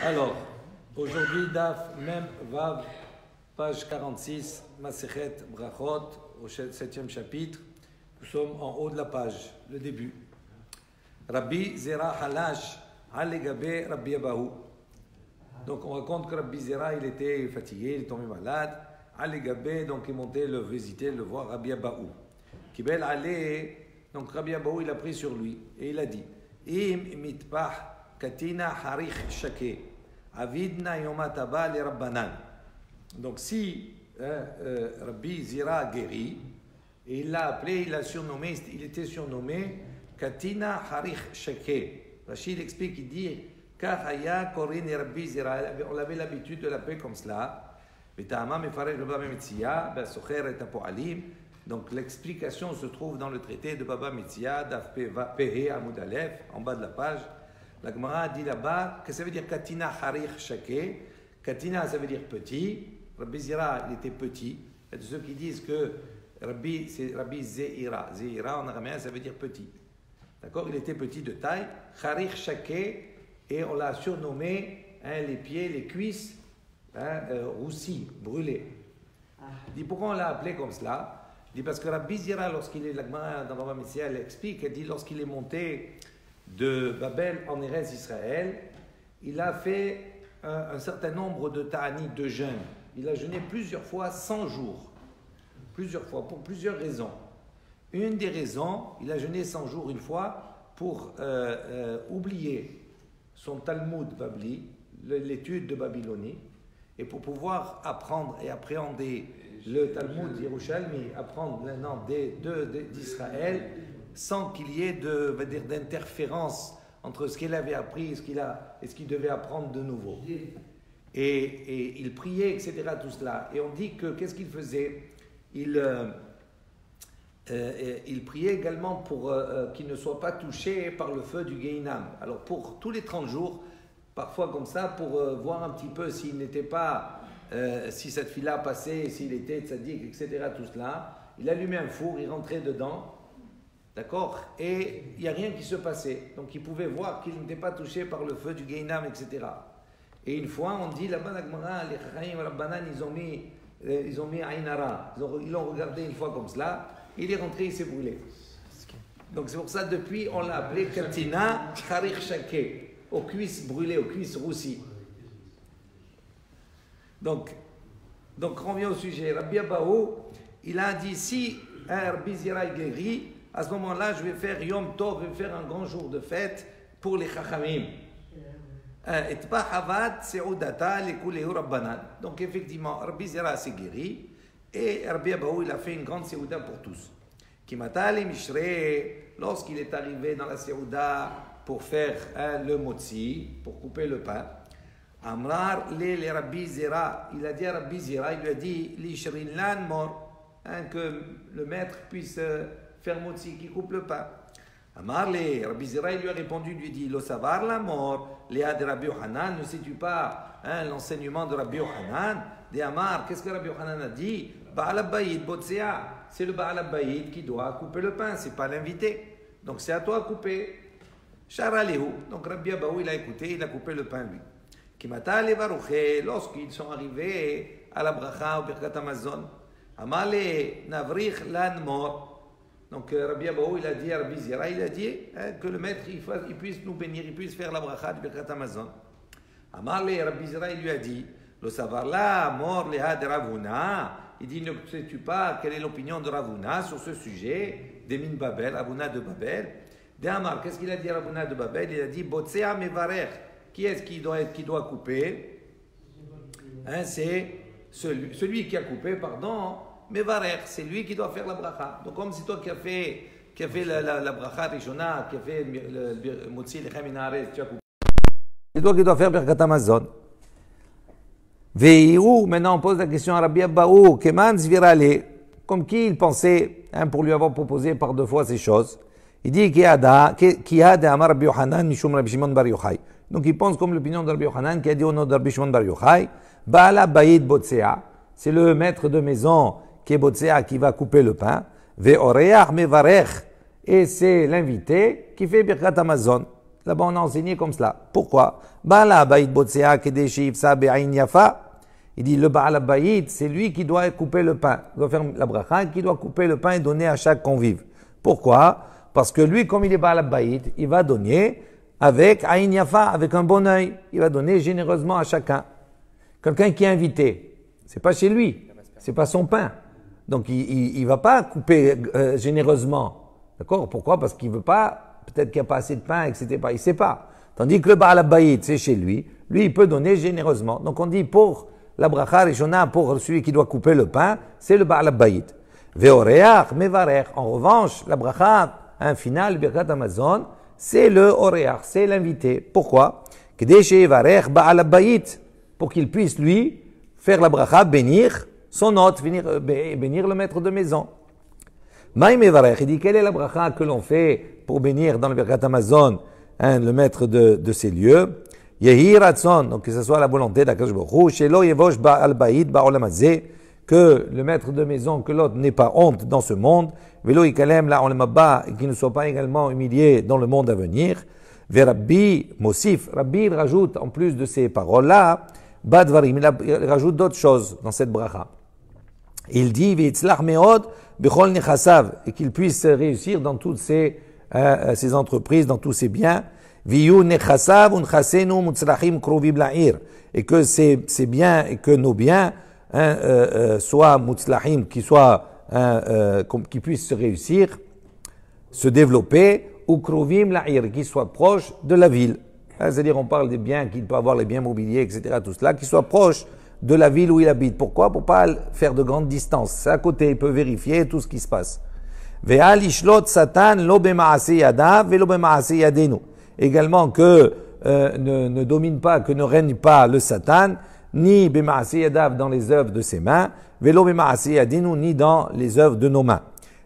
Alors, aujourd'hui, Daf Mem Vav, page 46, Masechet Brachot, au 7e chapitre. Nous sommes en haut de la page, le début. Rabbi Zera Halash, Al-Legabe Rabbi Abahu. Donc, on raconte que Rabbi Zera, il était fatigué, il est tombé malade. Al-Legabe, donc, il est monté le visiter, le voir, Rabbi Abahu. Kibel Ale, donc, Rabbi Abahu, il a pris sur lui et il a dit Im mitpah katina harich shake. Avidna yomataba le rabbanan. Donc si Rabbi Zira guérit, et il l'a appelé, il l'a surnommé, il était surnommé Katina Harich Shake. Rachid explique, il dit Kahaya Korin et Rabbi Zira. On avait l'habitude de l'appeler comme cela. Donc l'explication se trouve dans le traité de Baba Metzia, Daf Pehe Amud Aleph, en bas de la page. La Gemara dit là-bas que ça veut dire Katina Harich Shake. Katina, ça veut dire petit. Rabbi Zira, il était petit. Il y a de ceux qui disent que Rabbi, c'est Rabbi Zeira. Zeira en araméen, ça veut dire petit. D'accord? Il était petit de taille. Harich Shake, et on l'a surnommé les pieds, les cuisses roussis, brûlés. Il dit pourquoi on l'a appelé comme cela? Il dit parce que Rabbi Zira, lorsqu'il est, la Gemara dans Baba Metzia, elle explique, elle dit lorsqu'il est monté de Babel en Eretz Israël, il a fait un certain nombre de ta'anit, de jeûnes. Il a jeûné plusieurs fois, 100 jours. Plusieurs fois, pour plusieurs raisons. Une des raisons, il a jeûné 100 jours une fois pour oublier son Talmud Babli, l'étude de Babylonie, et pour pouvoir apprendre et appréhender le Talmud Yerushalmi, apprendre maintenant d'Israël, sans qu'il y ait d'interférence entre ce qu'il avait appris et ce qu'il devait apprendre de nouveau. Et il priait, etc., tout cela. Et on dit que, qu'est-ce qu'il faisait? Il priait également pour qu'il ne soit pas touché par le feu du Gehinam. Alors pour tous les 30 jours, parfois comme ça, pour voir un petit peu s'il n'était pas, si cette fille-là passait, s'il était tzaddik, etc., tout cela, il allumait un four, il rentrait dedans, d'accord? Et il n'y a rien qui se passait. Donc il pouvait voir qu'il n'était pas touché par le feu du Gehinam, etc. Et une fois, on dit là-bas, les Chaim Rabbanan, ils ont mis Ainara. Ils l'ont regardé une fois comme cela. Il est rentré, il s'est brûlé. Donc c'est pour ça, depuis, on l'a appelé Katina Harich Shake, aux cuisses brûlées, aux cuisses roussies. Donc on revient au sujet. Rabbi Abahu, il a dit si Rabbi Zira guérit, à ce moment-là, je vais faire Yom Tov, je vais faire un grand jour de fête pour les Chachamim. Donc effectivement, Rabbi Zira s'est guéri et Rabbi Abahu, il a fait une grande Seouda pour tous. Lorsqu'il est arrivé dans la Seouda pour faire le motzi, pour couper le pain, Amrar le Rabbi Zira, il a dit à Rabbi Zira, il lui a dit l'ishrin lan mor, que le maître puisse faire motzi, qui coupe le pain. Amar le Rabbi Zira, il lui a répondu, lui dit lo savar la mort, léa de Rabbi Yohanan, ne sais-tu pas l'enseignement de Rabbi Yohanan? De Amar, qu'est-ce que Rabbi Yohanan a dit? Baal Abayid Botsea, c'est le Baal Abayid qui doit couper le pain, c'est pas l'invité. Donc c'est à toi de couper. Charalehu, donc Rabbi Abahu, il a écouté, il a coupé le pain lui. Kimata le Baruché, lorsqu'ils sont arrivés à la bracha au Birkat Hamazon, Amar le Navrich lan mort. Donc Rabbi Abahu, il a dit à Rabbi Zira, il a dit que le maître il puisse nous bénir, il puisse faire la bracha du Birkat Hamazon. Amar le Rabbi Zira, il lui a dit, le savoir là, mort le ha de Ravuna. Il dit, ne sais-tu pas quelle est l'opinion de Ravuna sur ce sujet des mines Babel, Ravuna de Babel? De Amar, qu'est-ce qu'il a dit à Ravuna de Babel? Il a dit, Botsea mevarer. Qui est-ce qui doit couper? C'est celui qui a coupé, pardon. Mevarer, c'est lui qui doit faire la bracha. Donc comme c'est toi qui a fait la bracha Rishona, qui a fait le Motzi Lechem Minares, tu as coupé. C'est toi qui dois faire Birkat Hamazon. Veirou, maintenant on pose la question à Rabbi Abahu, Keman Zvirale, comme qui il pensait, pour lui avoir proposé par 2 fois ces choses. Il dit Kiyada Amar Rabbi Yohanan Mishum Rabbi Shimon Bar Yochai. Donc il pense comme l'opinion de Rabbi Yohanan qui a dit au nom de Rabbi Shimon Bar Yochai, Baala Bayid Botsea, c'est le maître de maison qui est Botsea qui va couper le pain. Veoreach Mevarech, et c'est l'invité qui fait Birkat Hamazon. Là-bas, on a enseigné comme cela. Pourquoi? Baal Habayit botsea kedeshi ifsa be'ayin yafa. Il dit, le Baal Habayit, c'est lui qui doit couper le pain. Il doit faire la bracha, qui doit couper le pain et donner à chaque convive. Pourquoi? Parce que lui, comme il est Baal Habayit, il va donner avec ayin yafa, avec un bon œil. Il va donner généreusement à chacun. Quelqu'un qui est invité, c'est pas chez lui, c'est pas son pain. Donc, il va pas couper généreusement. D'accord? Pourquoi? Parce qu'il veut pas, peut-être qu'il n'y a pas assez de pain, etc. Il sait pas. Tandis que le Baal Habayit, c'est chez lui. Lui, il peut donner généreusement. Donc, on dit pour la bracha rishona, pour celui qui doit couper le pain, c'est le Baal Habayit. Ve'oreach mevarech. En revanche, la bracha, finale, birkat Hamazon, c'est le oreach, c'est l'invité. Pourquoi? Kedesh yevarech Baal Habayit. Pour qu'il puisse, lui, faire la bracha, bénir son hôte, bénir le maître de maison. Maïm Evarech, il dit, quelle est la bracha que l'on fait pour bénir dans le Birkat Hamazon, le maître de ces lieux? Yehi Ratzon, donc que ce soit la volonté d'Akadosh Baruch Hu, Shelo Yevosh Ba'al Bayit Ba'olam Hazeh, que le maître de maison, que l'autre n'ait pas honte dans ce monde, Velo Yikalem La'olam Haba, et qu'il ne soit pas également humilié dans le monde à venir. Verabbi Mosif, Rabbi il rajoute, en plus de ces paroles-là, Badvarim, il rajoute d'autres choses dans cette bracha. Il dit, V'itzlach meod bechol nechasav, et qu'il puisse réussir dans toutes ses entreprises, dans tous ses biens. Viyu nechasav unchasenu mutzlachim krovim la'ir, et que ses biens et que nos biens soient mutzlachim, qui puissent se réussir, se développer, ou krovim la'ir, qui soient proches de la ville. C'est-à-dire, on parle des biens, qu'il peut avoir les biens mobiliers, etc., tout cela, qui soient proches de la ville où il habite. Pourquoi? Pour pas faire de grandes distances. C'est à côté, il peut vérifier tout ce qui se passe. Ve'al ishlot satan lo b'ma'aseh yadav ve'lo b'ma'aseh yadenu. Également que ne domine pas, que ne règne pas le Satan, ni b'ma'aseh yadav dans les œuvres de ses mains, ve'lo b'ma'aseh yadenu, ni dans les œuvres de nos mains.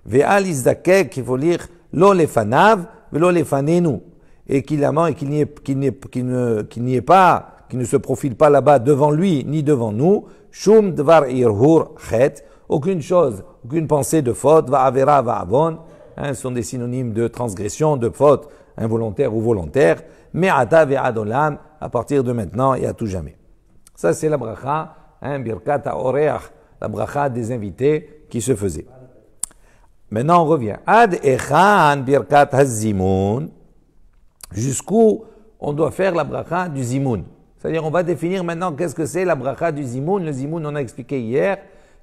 Ve'al izdakek, il faut lire lo lefanav ve'lo lefanenu. Et qu'il n'y ait pas, qu'il ne se profile pas là-bas devant lui ni devant nous, shum dvar irhur chet, aucune chose, aucune pensée de faute, va avera, va avon, sont des synonymes de transgression, de faute, involontaire ou volontaire, mais ata ve adolam, à partir de maintenant et à tout jamais. Ça c'est la bracha, birkat ha'oreach, la bracha des invités qui se faisait. Maintenant on revient. Ad echan birkat hazimun, jusqu'où on doit faire la bracha du zimoun. C'est-à-dire, on va définir maintenant qu'est-ce que c'est la bracha du zimoun. Le zimoun, on a expliqué hier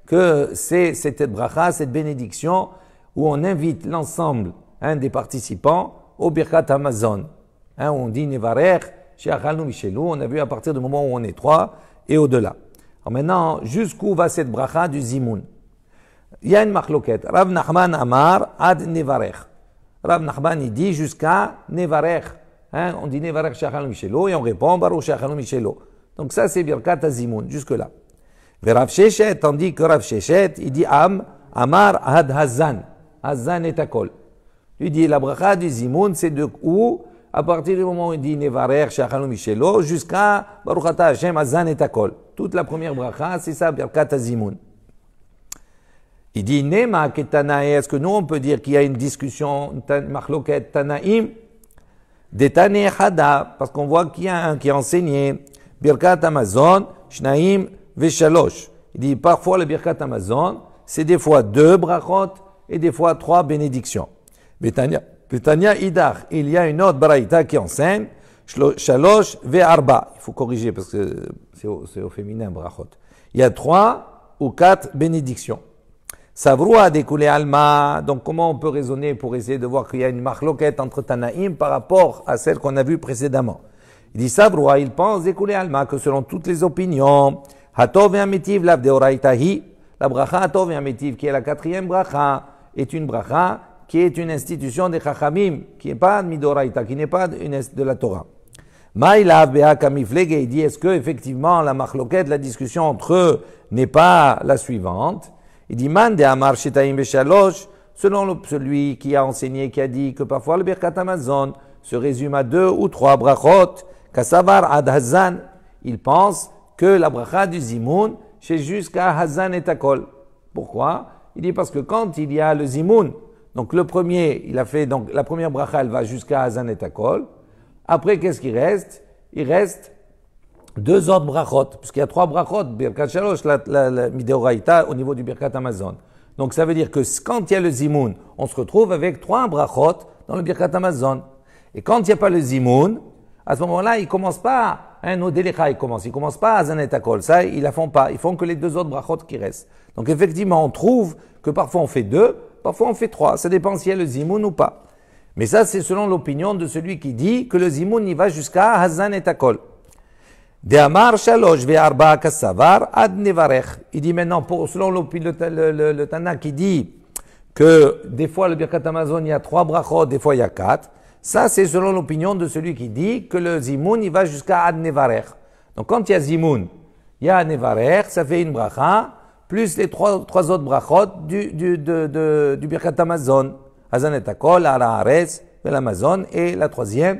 que c'est cette bracha, cette bénédiction, où on invite l'ensemble des participants au Birkat Hamazon. Où on dit Nevarech, She'achalnu Michelou, on a vu à partir du moment où on est trois et au-delà. Alors maintenant, jusqu'où va cette bracha du zimoun? Il y a une marloquette. Rav Nachman Amar ad Nevarech. Rav Nachman, il dit jusqu'à Nevarech. On dit Nevarech She'achalnu Michelou et on répond Baruch She'achalnu Michelou. Donc ça c'est Birkat HaZimoun, jusque-là. Et Rav Sheshet, tandis que Rav Sheshet, il dit Amar ad Hazan. Hazan et Akol. Il dit la bracha du Zimoun, c'est de où? À partir du moment où il dit Nevarech She'achalnu Michelou jusqu'à Baruch Ata Hashem Hazan et Akol. Toute la première bracha, c'est ça Birkat HaZimoun. Il dit Nema Ketanae, est-ce que nous on peut dire qu'il y a une discussion, Machloket Tanaim? Detane Hada, parce qu'on voit qu'il y a un qui a enseigné Birkat Hamazon, Shnaim Veshalosh. Il dit parfois le Birkat Hamazon, c'est des fois 2 brachot et des fois 3 bénédictions. Betania Idach, il y a une autre baraïta qui enseigne Shalosh Ve'arba. Il faut corriger parce que c'est au féminin brachot. Il y a 3 ou 4 bénédictions. Savroua découlé alma. Donc, comment on peut raisonner pour essayer de voir qu'il y a une marloquette entre Tanaïm par rapport à celle qu'on a vue précédemment? Il dit Savroua, il pense découlé alma que selon toutes les opinions, Hatov et Ametiv lav deoraitahi, la bracha Hatov et Ametiv, qui est la 4e bracha, est une bracha qui est une institution des Chachamim, qui n'est pas midoraita, qui n'est pas de la Torah. Maïlav beha kamiflege, il dit est-ce que effectivement la marloquette, la discussion entre eux n'est pas la suivante? Il dit, Man de Amar Shetaim Beshalosh, selon celui qui a enseigné, qui a dit que parfois le Birkat Hamazon se résume à 2 ou 3 brachot, Kasavar ad Hazan, il pense que la bracha du Zimoun, c'est jusqu'à Hazan et Takol. Pourquoi? Il dit parce que quand il y a le Zimoun, donc le premier, il a fait, donc la première bracha, elle va jusqu'à Hazan et Takol. Après, qu'est-ce qu'il reste? Il reste 2 autres brachot, puisqu'il y a 3 brachot, Birkat Shalosh, la Mideoraita, au niveau du Birkat Hamazon. Donc ça veut dire que quand il y a le Zimoun, on se retrouve avec 3 brachot dans le Birkat Hamazon. Et quand il n'y a pas le Zimoun, à ce moment-là, ils ne commencent pas, nos Delecha, ils commencent pas à Zanet Akol. Ça, ils la font pas. Ils font que les 2 autres brachot qui restent. Donc effectivement, on trouve que parfois on fait 2, parfois on fait 3. Ça dépend s'il y a le Zimoun ou pas. Mais ça, c'est selon l'opinion de celui qui dit que le Zimoun y va jusqu'à Hazan et Akol. De Amar Shalosh ve'arba kassavar ad nevarech. Il dit maintenant, selon le Tana qui dit que des fois le Birkat Hamazon il y a 3 brachot, des fois il y a 4. Ça, c'est selon l'opinion de celui qui dit que le Zimoun il va jusqu'à ad nevarech. Donc quand il y a Zimoun, il y a nevarech, ça fait une bracha, plus les 3 autres brachot du Birkat Hamazon. Hazan et Akol, Ara Haaretz, l'Amazon, et la 3e,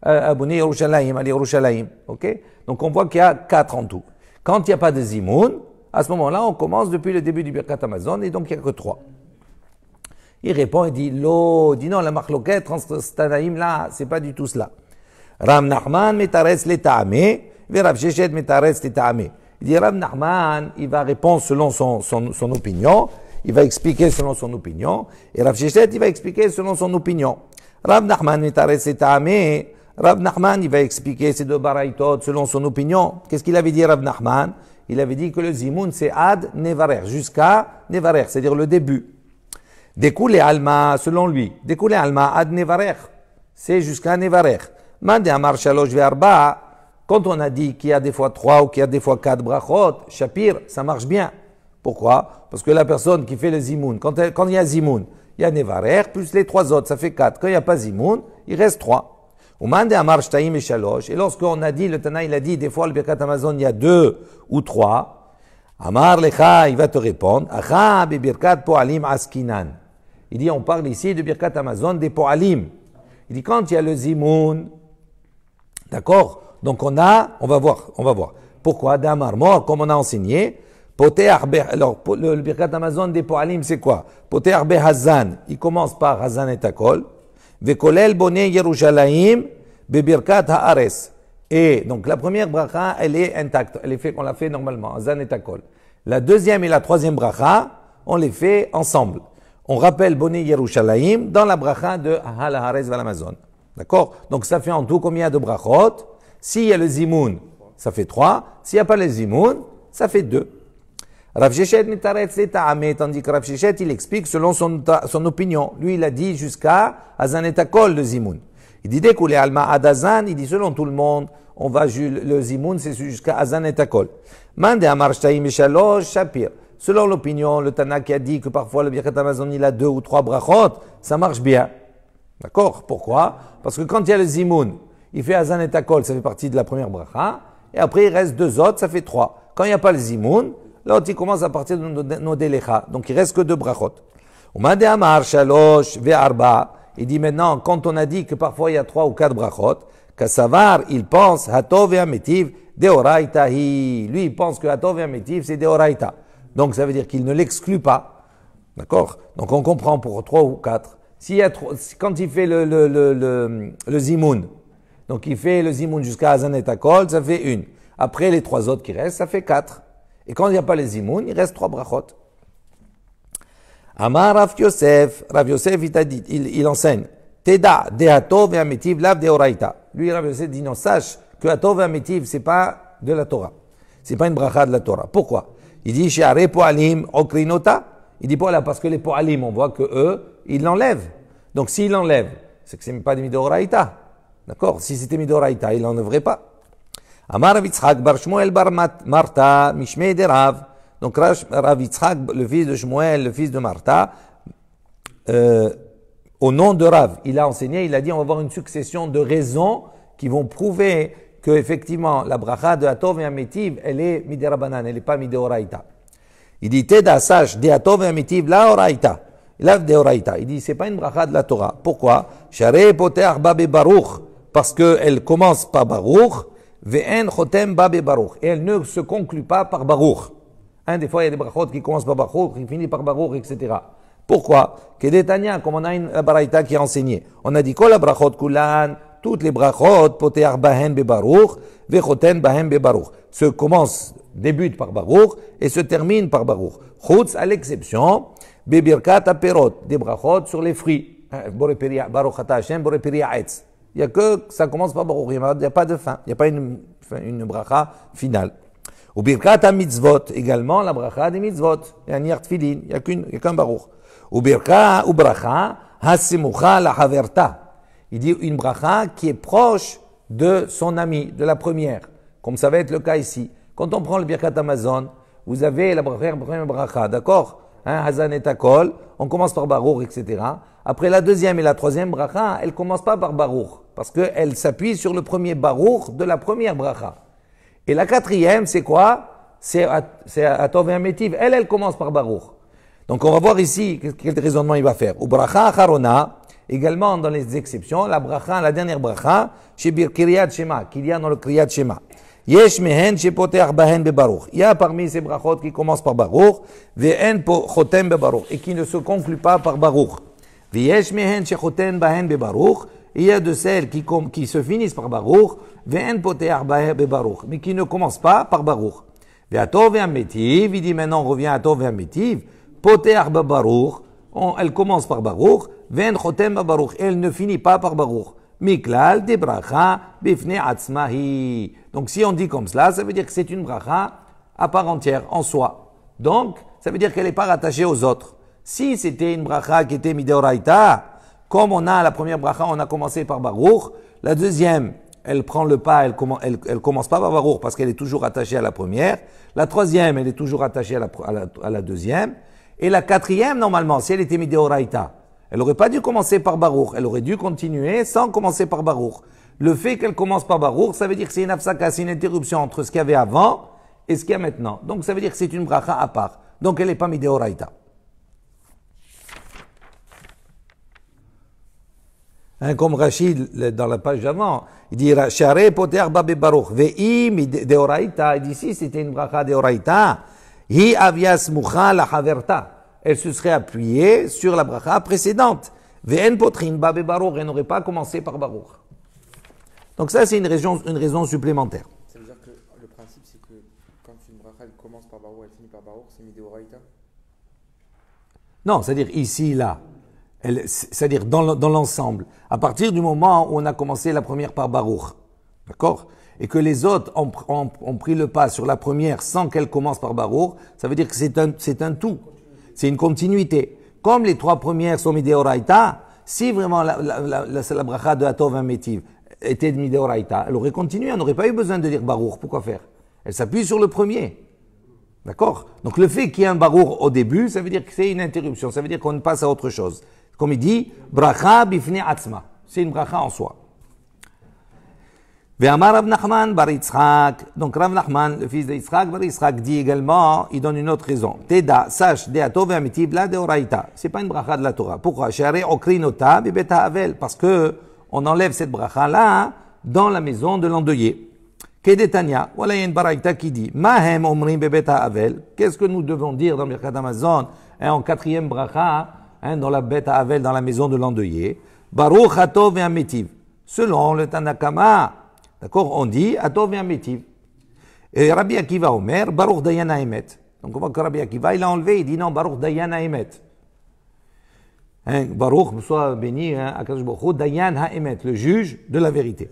Abouni Yerushalayim, Ali Yerushalayim. Ok? Donc on voit qu'il y a 4 en tout. Quand il n'y a pas de Zimoun, à ce moment-là, on commence depuis le début du Birkat Hamazon, et donc il n'y a que 3. Il répond, il dit, dit non, la marloquette entre Tanaïm là, c'est pas du tout cela. Ram Nachman metaretz le ta'ame, ve Rav Sheshet metaretz le ta'ame. Il dit, Rav Nachman, il va répondre selon son opinion, il va expliquer selon son opinion, et Rav Sheshet, il va expliquer selon son opinion. Rav Nachman metaretz le ta'ame, Rav Nachman, il va expliquer ces 2 baraïtot selon son opinion. Qu'est-ce qu'il avait dit, Rav Nachman? Il avait dit que le Zimoun, c'est ad nevarer, jusqu'à nevarer, c'est-à-dire le début. Découlé alma, selon lui. Découlé alma, ad nevarer, c'est jusqu'à nevarer. Mande amar shalosh ve'arba, quand on a dit qu'il y a des fois 3 ou qu'il y a des fois 4 brachot, shapir, ça marche bien. Pourquoi? Parce que la personne qui fait le Zimoun, quand il y a Zimoun, il y a nevarer, plus les 3 autres, ça fait 4. Quand il n'y a pas Zimoun, il reste 3. Et lorsqu'on a dit, le Tana il a dit, des fois le Birkat Hamazon il y a 2 ou 3, Amar Lecha, il va te répondre, Acha be Birkat Po'alim Askinan. Il dit, on parle ici de Birkat Hamazon des Po'alim. Il dit, quand il y a le Zimoun, d'accord, donc on va voir. Pourquoi? D'Amar Mor, comme on a enseigné, alors le Birkat Hamazon des Po'alim c'est quoi? Poteach be Hazan, il commence par Hazan et Akol. Vekolel bonne Yerushalayim bebirkat haares. Et donc la première bracha, elle est intacte, on l'a fait normalement, Hazan et Akol. La deuxième et la troisième bracha, on les fait ensemble. On rappelle bonne Yerushalayim dans la bracha de Hal Haaretz Val Amazon. D'accord? Donc ça fait en tout combien de brachot? S'il y a le Zimoun, ça fait 3. S'il n'y a pas le Zimoun, ça fait 2. Rav Sheshet mitaretz le ta'ame, tandis que Rav Sheshet, il explique selon son opinion. Lui, il a dit jusqu'à Hazan et Akol, le Zimoun. Il dit, découlé alma ad Hazan, il dit selon tout le monde, on va, le Zimoun, c'est jusqu'à Hazan et Akol. Mande amar shtaim et shalosh, shapir. Selon l'opinion, le Tana qui a dit que parfois le Birkat Hamazon, il a 2 ou 3 brachot, ça marche bien. D'accord? Pourquoi? Parce que quand il y a le Zimoun, il fait Hazan et Akol, ça fait partie de la première bracha, et après il reste 2 autres, ça fait 3. Quand il n'y a pas le Zimoun, l'autre, il commence à partir de nos Delecha. Donc, il reste que 2 brachot. Umade amar shalosh ve'arba. Il dit maintenant, quand on a dit que parfois il y a 3 ou 4 brachot, Kassavar, il pense, Hatov et Ametiv, Deoraita hi. Lui, il pense que Hatov et Ametiv, c'est Deoraita. Donc, ça veut dire qu'il ne l'exclut pas. D'accord? Donc, on comprend pour 3 ou 4. Quand il fait le Zimoun, donc il fait le Zimoun jusqu'à Hazan et Akol, ça fait 1. Après, les 3 autres qui restent, ça fait 4. Et quand il n'y a pas les Zimoun, il reste 3 brachot. Amar Rav Yosef, il enseigne, Teda, Dehatov et Ametiv, Lav Deoraita. Lui, Rav Yosef dit non, sache que Hatov et Ametiv, c'est pas de la Torah. C'est pas une bracha de la Torah. Pourquoi? Il dit, She'are Po'alim Okrinota. Il dit voilà, parce que les Po'alim, on voit que eux, ils l'enlèvent. Donc s'ils l'enlèvent, c'est que c'est pas de Midoraita. D'accord? Si c'était Midoraita, il l'enlèverait pas. Amar Rav Yitzchak bar Shmuel bar Marta, Mishmei de Rav. Donc Rav Yitzchak, le fils de Shmuel, le fils de Marta, au nom de Rav, il a enseigné, il a dit on va avoir une succession de raisons qui vont prouver que effectivement la bracha de Hatov et Ametiv, elle est miderabanan, elle n'est pas mideoraita. Il dit Teda sache de Hatov et Ametiv la oraita, la deoraita. Il dit c'est pas une bracha de la Torah. Pourquoi? Share poteach ba be baruch, parce que elle commence par baruch. Ve'en chotem ba be baruch, et elle ne se conclut pas par baruch. Des fois il y a des brachot qui commencent par baruch, qui finissent par baruch, etc. Pourquoi? Que des Tanya, comme on a une baraita qui a enseigné. On a dit, Kol brachot kulan, toutes les brachot, poteach bahen bebaruch, vechoten bahen bebaruch. Débute par baruch et se termine par baruch. Chutz, à l'exception, bebirkat aperot, des brachot sur les fruits. Baruch ata Hashem, borepiri ha'etz. Il n'y a que ça commence par baruch, il n'y a pas de fin, il n'y a pas une bracha finale. Ou birkat ha-mitzvot, également la bracha des mitzvot. Il y a un tfilin, il n'y a qu'un baruch. Ou birkat ou bracha ha-simucha la haverta. Il dit une bracha qui est proche de son ami, de la première, comme ça va être le cas ici. Quand on prend le birkat Amazon, vous avez la première bracha, d'accord? Hazan et Takol, on commence par baruch, etc. Après la deuxième et la troisième bracha, elle ne commence pas par baruch, parce qu'elle s'appuie sur le premier baruch de la première bracha. Et la quatrième, c'est quoi? C'est Atov et Amétiv. Elle commence par baruch. Donc on va voir ici quel raisonnement il va faire. Ou bracha acharona, également dans les exceptions, la bracha, la dernière bracha, chez Bir Kiryat Shema, qu'il y a dans le Kiryat Shema. Yesh mehen shepoteach bahen bebaruch. Il y a parmi ces brachot qui commencent par baruch, ve'en chotem bebaruch, et qui ne se concluent pas par baruch. Ve'yesh mehen shechotem bahen bebaruch. Il y a de celles qui se finissent par baruch, ve'en poteach bahen bebaruch, mais qui ne commencent pas par baruch. Ve'atov ve'ametiv, il dit maintenant on revient à atov ve'ametiv, poteach bebaruch, elle commence par baruch, ve'en chotem bebaruch, elle ne finit pas par baruch. Miklal de bracha bifne atzmahi. Donc si on dit comme cela, ça veut dire que c'est une bracha à part entière, en soi. Donc, ça veut dire qu'elle n'est pas rattachée aux autres. Si c'était une bracha qui était mideoraita, comme on a la première bracha, on a commencé par baruch, la deuxième, elle prend le pas, elle commence pas par baruch parce qu'elle est toujours attachée à la première. La troisième, elle est toujours attachée à la deuxième. Et la quatrième, normalement, si elle était mideoraita, elle n'aurait pas dû commencer par baruch, elle aurait dû continuer sans commencer par baruch. Le fait qu'elle commence par baruch, ça veut dire que c'est une afsaka, c'est une interruption entre ce qu'il y avait avant et ce qu'il y a maintenant. Donc ça veut dire que c'est une bracha à part. Donc elle n'est pas mideoraita. Comme Rachid dans la page d'avant, il dit Share poter babe baruch ve'i mideoraita. Il dit si c'était une bracha deoraita, hi avias mucha la haverta. Elle se serait appuyée sur la bracha précédente. Ve'en potrin babe baruch, elle n'aurait pas commencé par baruch. Donc ça, c'est une raison supplémentaire. Ça veut dire que le principe, c'est que quand une bracha elle commence par baruch, elle finit par baruch, c'est mideoraita? Non, c'est-à-dire ici, là. C'est-à-dire dans l'ensemble. À partir du moment où on a commencé la première par baruch, d'accord? Et que les autres ont pris le pas sur la première sans qu'elle commence par baruch, ça veut dire que c'est un tout. C'est une continuité. Comme les trois premières sont mideoraita, si vraiment la bracha de Atov Amétiv était de mideoraita, elle aurait continué, elle n'aurait pas eu besoin de dire baruch. Pourquoi faire? Elle s'appuie sur le premier. D'accord? Donc le fait qu'il y ait un baruch au début, ça veut dire que c'est une interruption, ça veut dire qu'on passe à autre chose. Comme il dit, bracha bifne atzma. C'est une bracha en soi. Ve'amar Rav Nachman bar Yitzchak. Donc Rav Nachman, le fils de Yitzchak bar Yitzchak, dit également, il donne une autre raison. Teda, sache, de Atov ve'amitiv la de oraita. C'est pas une bracha de la Torah. Pourquoi? Share okrinota bebet ha'avel. Parce que on enlève cette bracha là dans la maison de l'endeuillé. Kedetania, voilà il y a une baraita qui dit, Mahem omrim bebet ha'avel. Qu'est-ce que nous devons dire dans Birkat Hamazon, en quatrième bracha, dans la bête ha'avel, dans la maison de l'endeuillé? Baruch Atov ve'amitiv. Selon le Tanakama, d'accord, on dit Atov ve'amitiv. Et Rabbi Akiva Omer, Baruch Dayan ha'emet. Donc on voit que Rabbi Akiva, il a enlevé, il dit non, Baruch Dayan ha'emet. Baruch, soit béni, Akadosh Baruch Hu, Dayan ha'emet, le juge de la vérité.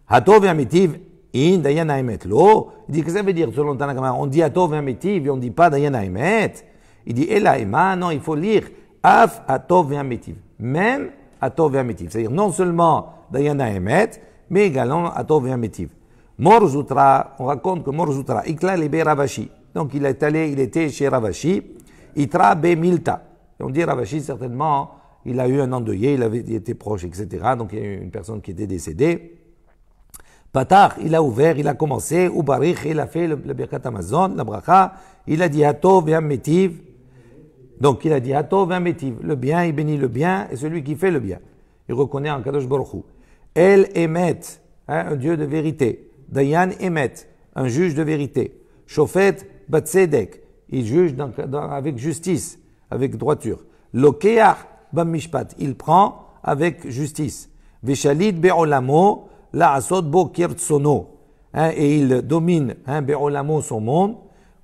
Atov ve'amitiv, in Dayan ha'emet. Lo, il dit que ça veut dire, selon Tanakama, on dit Atov ve'amitiv et on ne dit pas Dayan ha'emet. Il dit Ela ema, non, il faut lire Af Atov ve'amitiv. Même Atov ve'amitiv. C'est-à-dire non seulement Dayan ha'emet, mais également Atov ve'amitiv. Mor Zutra, on raconte que Mor Zutra, Ikla lebe Ravashi. Donc il était chez Ravashi, Itra be Milta. Et on dit Ravashi, certainement, il a eu un endeuillé, il était proche, etc. Donc il y a eu une personne qui était décédée. Patar, il a ouvert, il a commencé, Ubarich, il a fait le Birkat Hamazon, la bracha, il a dit Atov ve'amitiv. Donc il a dit Atov ve'amitiv, le bien, il bénit le bien, et celui qui fait le bien. Il reconnaît en Kadosh Baruch Hu. El Emet, un Dieu de vérité. Dayan Emet, un juge de vérité. Shofet Batzedek, il juge avec justice, avec droiture. Lokeach Bamishpat, il prend avec justice. Veshalit be'olamo la'asot bo kirtsono. Et il domine be'olamo son monde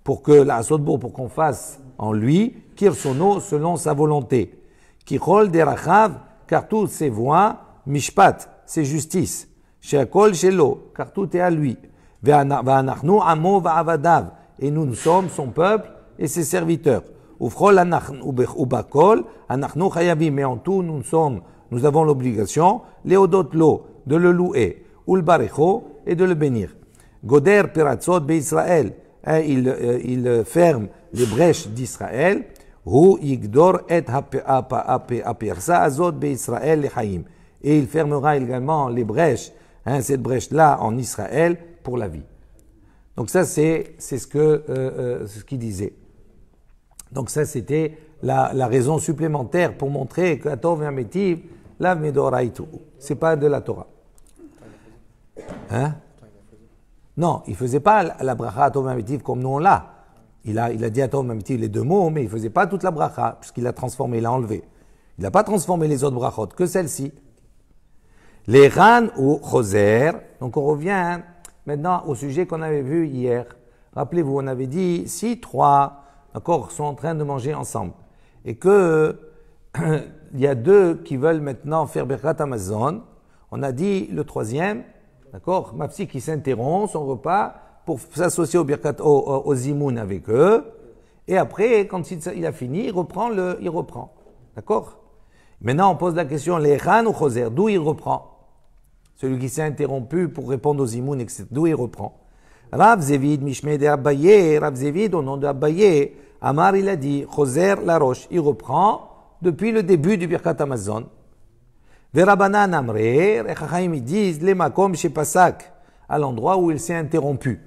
pour que la'asot bo, pour qu'on fasse en lui kirtsono selon sa volonté. Kichol derachav, car toutes ses voies, mishpat, c'est justice. Sheakol shelo, car tout est à lui. Ve'anachnu amo va'avadav, et nous sommes son peuple et ses serviteurs. Ufchol ubakol anachnu chayavim, mais en tout nous avons l'obligation, leodot lo, de le louer, ulbarecho, et de le bénir. Goder piratzot be'Israël, il ferme les brèches d'Israël. Hu yigdor et hapirsa azot be'Israël lechaim, et il fermera également les brèches, cette brèche-là en Israël pour la vie. Donc ça c'est ce qu'il disait. Donc ça c'était la raison supplémentaire pour montrer que Atov et Amétiv, la Medoraitu, c'est pas de la Torah. Non, il faisait pas la bracha Atov et Amétiv comme nous on l'a. Il a dit Atov et Amétiv les deux mots, mais il faisait pas toute la bracha puisqu'il l'a transformé, il l'a enlevé. Il n'a pas transformé les autres brachot, que celle-ci. Les ran ou choser. Donc on revient maintenant au sujet qu'on avait vu hier. Rappelez-vous, on avait dit si trois, d'accord, sont en train de manger ensemble et que il y a deux qui veulent maintenant faire Birkat Hamazon, on a dit le troisième, d'accord, Mafsi qui s'interrompt son repas pour s'associer au Birkat, au Zimoun avec eux, et après, quand il a fini, il reprend. D'accord? Maintenant, on pose la question, les Ran ou Choser, d'où il reprend? Celui qui s'est interrompu pour répondre aux Zimoun, etc., d'où il reprend? Rav Zevid, Mishmei de Abaye, Rav Zevid, au nom de Abaye, Amar, il a dit, Choser la roche, il reprend depuis le début du Birkat Hamazon. Verabanan Amre, Rechachaim, ils disent, les Makom chez Pasak, à l'endroit où il s'est interrompu.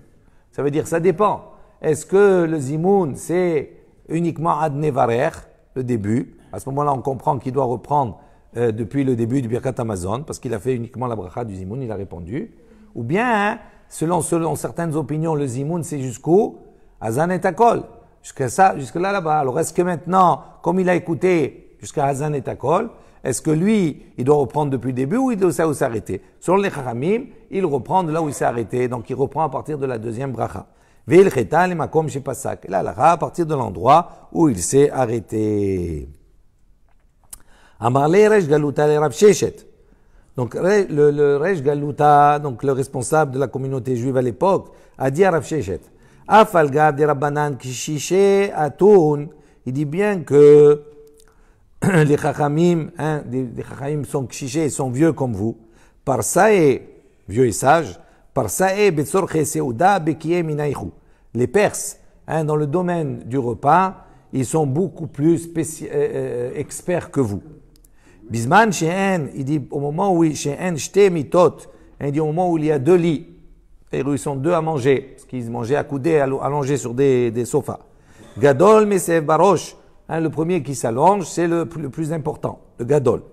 Ça veut dire, ça dépend. Est-ce que le Zimoun, c'est uniquement Ad Nevarer, le début? À ce moment-là, on comprend qu'il doit reprendre depuis le début du Birkat Hamazon, parce qu'il a fait uniquement la bracha du Zimoun, il a répondu. Ou bien, selon certaines opinions, le Zimoun, c'est jusqu'où? Hazan et Akol. Jusque-là, là-bas. Alors, est-ce que maintenant, comme il a écouté jusqu'à Hazan et Akol, est-ce que lui, il doit reprendre depuis le début ou il doit s'arrêter? Selon les Chachamim, il reprend de là où il s'est arrêté. Donc, il reprend à partir de la deuxième bracha. Ve'il cheta le makom chez Pasak. Là, à partir de l'endroit où il s'est arrêté. Amarle Resh Galuta le Rav Sheshet. Donc, le Resh Galuta, donc le responsable de la communauté juive à l'époque, a dit à Rav Sheshet, Afalgav de Rabbanan Kishishe Atun, il dit bien que les Chachamim, les Chachamim sont Kishishe, sont vieux comme vous, par ça est vieux et sage, par ça est Betzorche Seuda Bekie Minaichu. Les Perses, dans le domaine du repas, ils sont beaucoup plus experts que vous. Bisman Shehen, il dit au moment où Shehen Shte Mitot, il dit au moment où il y a deux lits, c'est-à-dire où ils sont deux à manger, parce qu'ils mangeaient accoudés, allongés sur des sofas. Gadol Mesev Barosh, le premier qui s'allonge, c'est le plus important, le Gadol.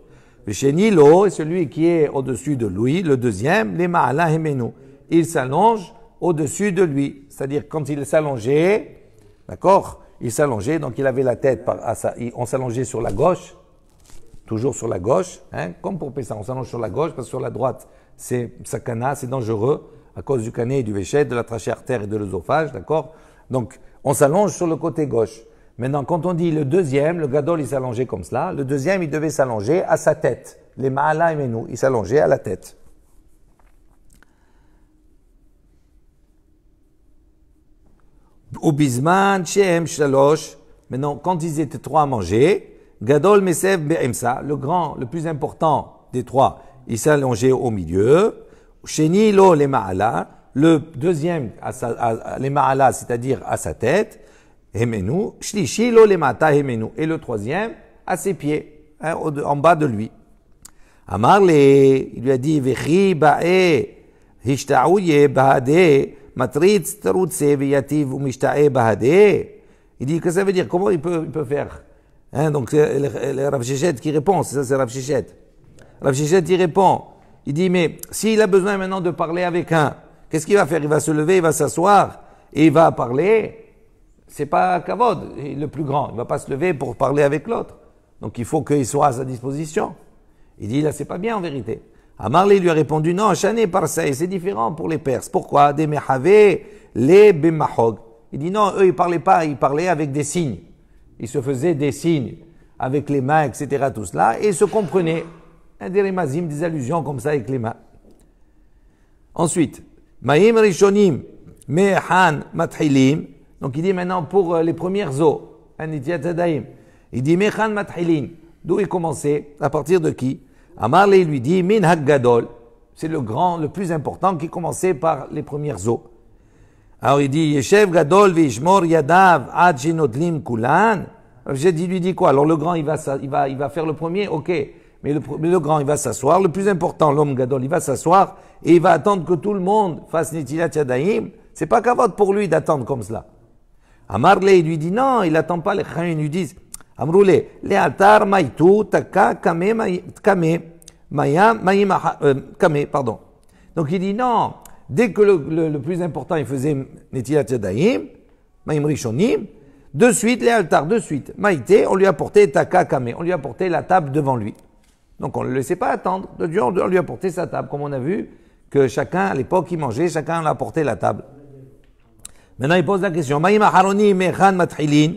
Le Shenilo est celui qui est au-dessus de lui, le deuxième, les Ma'ala Hemenu. Il s'allonge au-dessus de lui, c'est-à-dire quand il s'allongeait, d'accord, il s'allongeait, donc il avait la tête, on s'allongeait sur la gauche, toujours sur la gauche, comme pour Pessah, on s'allonge sur la gauche, parce que sur la droite, c'est sakana, c'est dangereux, à cause du canet et du véchet, de la trachée artère et de l'œsophage, d'accord? Donc, on s'allonge sur le côté gauche. Maintenant, quand on dit le deuxième, le gadol, il s'allongeait comme cela, le deuxième, il devait s'allonger à sa tête. Les ma'ala emenu, il s'allongeait à la tête. Au bisman, shehem shalosh, maintenant, quand ils étaient trois à manger, gadol mesev be'emsa, le grand, le plus important des trois, il s'allongeait au milieu. Sheni lo les ma'ala, le deuxième, les ma'ala, c'est-à-dire à sa tête, hemenu, shlishi lo les mata hemenu, et le troisième, à ses pieds, en bas de lui. Amarle, il lui a dit, vechi ba'e, hishta'ouye bahade, matritz terutse veyativ umishta'e bahade. Il dit, que ça veut dire, comment il peut faire? Donc, le Rav Sheshet qui répond, c'est ça, c'est Rav Sheshet. Rav Sheshet, il répond, il dit, mais s'il a besoin maintenant de parler avec un, qu'est-ce qu'il va faire? Il va se lever, il va s'asseoir, et il va parler. C'est pas Kavod, le plus grand. Il va pas se lever pour parler avec l'autre. Donc il faut qu'il soit à sa disposition. Il dit, là, c'est pas bien en vérité. Amarle lui a répondu, non, Shané Parsei, c'est différent pour les Perses. Pourquoi? Des Mehave, les Bemahog. Il dit non, eux ils parlaient pas, ils parlaient avec des signes. Ils se faisaient des signes avec les mains, etc. Tout cela, et ils se comprenaient. Des remazim, des allusions comme ça avec les mains. Ensuite, Maïm Rishonim, Mehan Mathilim. Donc il dit maintenant pour les premières eaux, il dit Mehan Mathilim. D'où il commençait? À partir de qui? Amarle lui dit Min Haggadol. C'est le grand, le plus important qui commençait par les premières eaux. Alors il dit Yeshev Gadol Vishmor Yadav Ad Shenotlim Kulan. J'ai dit, lui dit quoi? Alors le grand il va faire le premier, ok. Mais le grand il va s'asseoir. Le plus important, l'homme Gadol, il va s'asseoir et il va attendre que tout le monde fasse Netilat Yadayim. C'est pas kavod pour lui d'attendre comme cela. Amarle il lui dit non, il attend pas. Les Chachamim lui disent Amroule, le altar maitu taka kame maya kame, pardon. Donc il dit non, dès que le plus important il faisait Netilat Yadayim, Maïm Rishonim, de suite, les altars, de suite. Maïté, on lui a porté taka kame, on lui a porté la table devant lui. Donc on ne le laissait pas attendre. De Dieu, on lui a porté sa table, comme on a vu que chacun, à l'époque, il mangeait, chacun a porté la table. Maintenant, il pose la question. Maïm Aharoni mechan mathilin.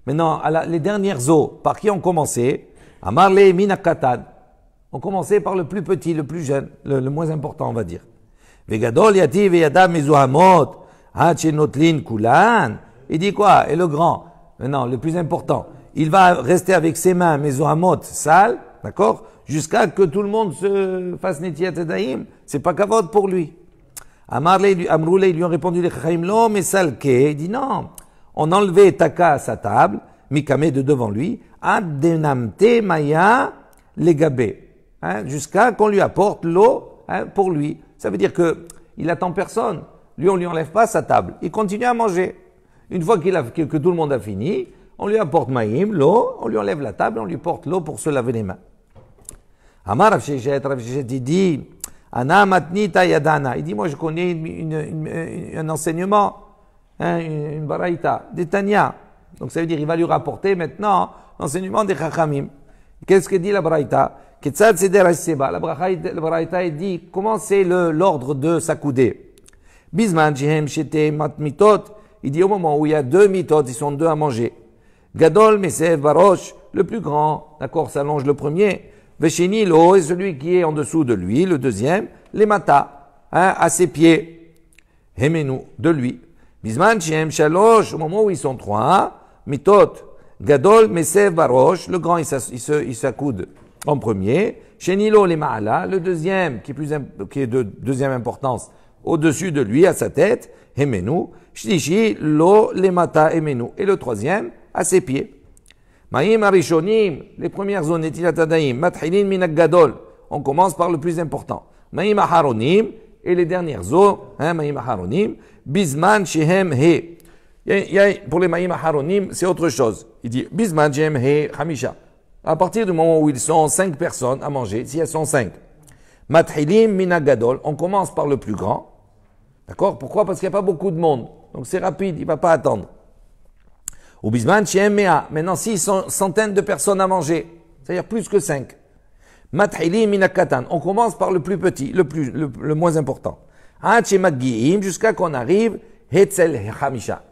Maintenant, les dernières eaux, par qui on commençait? Amarle minakatan. On commençait par le plus petit, le plus jeune, le moins important, on va dire. Vegadol yati veyadav mezuhamot hachenotlin kulan. Il dit quoi? Et le grand? Maintenant, le plus important. Il va rester avec ses mains mezuhamot sales, d'accord? Jusqu'à que tout le monde se fasse Netilat Yadayim. C'est pas kavod pour lui. Amroule, ils lui ont répondu les Chachamim, lo, mais salke. Il dit non. On enlevait Taka à sa table, Mikame de devant lui, ad denamte maya legabé. Jusqu'à qu'on lui apporte l'eau pour lui. Ça veut dire que il attend personne. Lui, on lui enlève pas sa table. Il continue à manger. Une fois que tout le monde a fini, on lui apporte maïm, l'eau, on lui enlève la table, on lui porte l'eau pour se laver les mains. Amar Rav Sheshet, il dit, Ana matnita yadana. Il dit, moi je connais un enseignement, une baraïta, des Tanya. Donc ça veut dire, il va lui rapporter maintenant l'enseignement des Chachamim. Qu'est-ce que dit la baraïta? Ketzad seder seba. La baraïta, il dit, comment c'est l'ordre de s'accouder? Bisman shehem shete matmitot. Il dit, au moment où il y a deux mitot, ils sont deux à manger. Gadol mesev barosh, le plus grand, d'accord, s'allonge le premier. Veshini lo, et celui qui est en dessous de lui, le deuxième, les mata, à ses pieds. Hemenu, de lui. Bisman shem shalosh, au moment où ils sont trois, mitot, gadol mesev barosh, le grand il s'accoude en premier. Shenilo les ma'ala, le deuxième, qui est de deuxième importance, au-dessus de lui, à sa tête. Hemenu, shlishi lo les mata hemenu, et le troisième, à ses pieds. Maïm Arishonim, les premières zones, Netilat Yadayim, Mathilin Minak Gadol, on commence par le plus important. Maïm Aharonim, et les dernières eaux, Maïm Aharonim, Bisman Shehem He. Pour les Maïm Aharonim, c'est autre chose. Il dit Bisman Shehem He Hamisha. À partir du moment où ils sont 5 personnes à manger, si elles sont 5, Mathilim Minak Gadol, on commence par le plus grand. D'accord? Pourquoi? Parce qu'il n'y a pas beaucoup de monde. Donc c'est rapide, il ne va pas attendre. Ou bisman shem mea. Maintenant, s'ils sont centaines de personnes à manger, c'est-à-dire plus que 5. Mathili minakatan. On commence par le plus petit, le moins important. Jusqu'à qu'on arrive, hetzel hamisha.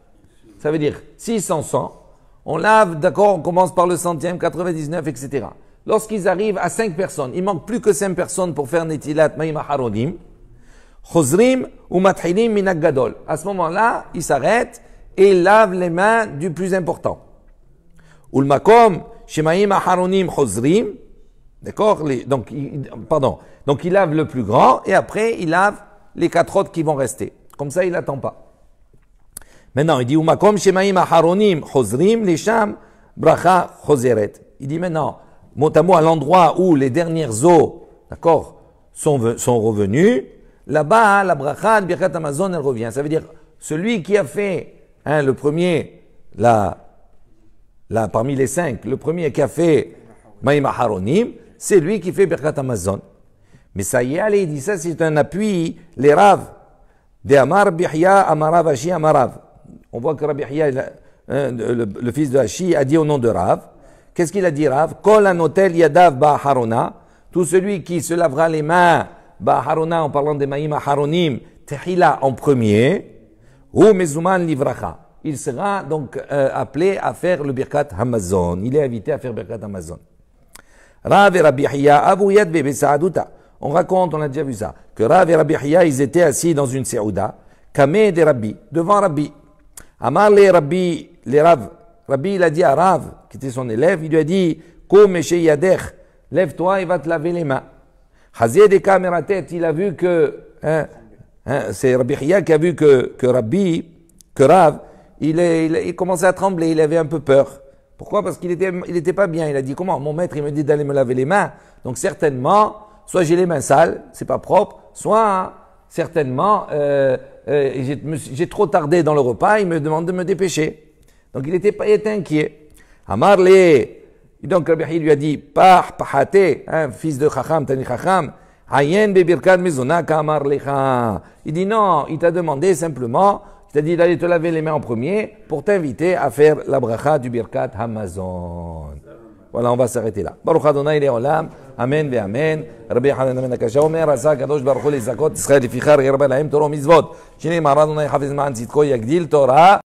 Ça veut dire, s'ils sont 100, on lave, d'accord, on commence par le centième, 99, etc. Lorsqu'ils arrivent à 5 personnes, il manque plus que 5 personnes pour faire netilat maïm aharonim, chozrim ou mathilim minak gadol. À ce moment-là, ils s'arrêtent et lave les mains du plus important. Ulmakom, shemaim aharonim chozrim, d'accord, donc il lave le plus grand et après il lave les 4 autres qui vont rester. Comme ça, il n'attend pas. Maintenant, il dit Ulmakom, shemaim aharonim chozrim, les sham, bracha chozeret. Il dit maintenant, mot à mot, à l'endroit où les dernières eaux, d'accord, sont revenues, là-bas, la bracha de Birkat Hamazon, elle revient. Ça veut dire, celui qui a fait le premier, parmi les 5, le premier qui a fait Maïm Aharonim, c'est lui qui fait Birkat Hamazon. Mais ça y est, allez, il dit ça, c'est un appui, les Rav, de Amar Bihya, Amarav, Ashi, Amarav. On voit que Rabbi Yahya, le fils de Ashi, a dit au nom de Rav. Qu'est-ce qu'il a dit, Rav? Kol anotel yadav ba'harona. tout celui qui se lavera les mains, Harona en parlant des Maïm Haronim, Tehila en premier, ou Mezuman Livracha. Il sera donc appelé à faire le Birkat Hamazon. Il est invité à faire Birkat Hamazon. Rav et Rabbi Hiya, Abu Yad Bebe Sa'aduta. On raconte, on a déjà vu ça, que Rav et Rabbi Hiya, ils étaient assis dans une Seouda, Kameh des Rabbi, devant Rabbi. Amar les Rabbi, les Rav. Rabbi, il a dit à Rav, qui était son élève, il lui a dit, Koum Eshe Yadech, lève-toi et va te laver les mains. Chazé des caméras tête, il a vu que, c'est Rabbi Hiya qui a vu que Rav, il commençait à trembler, il avait un peu peur. Pourquoi? Parce qu'il était pas bien. Il a dit, comment? Mon maître, il me dit d'aller me laver les mains. Donc certainement, soit j'ai les mains sales, c'est pas propre, soit certainement, j'ai trop tardé dans le repas, il me demande de me dépêcher. Donc il était inquiet. Amarle, donc Rabbi Hiya lui a dit, pahate, fils de Chacham, Tani Chacham, Ayen bebirkat mezona kamar lecha. Il dit non, il t'a demandé simplement, il t'a dit d'aller te laver les mains en premier pour t'inviter à faire la bracha du Birkat Hamazon. Voilà, on va s'arrêter là. Baruch Adonai Le'olam, Amen ve Amen. Rabbi Hanan Amen Akasha Omer, Asa Kadosh Baruch Hu Lezakot Israel Fichar Yerba Lahem Torah Mitzvot. Shini Mara Adonai Hafiz Ma'an Tzidko Yagdil Torah.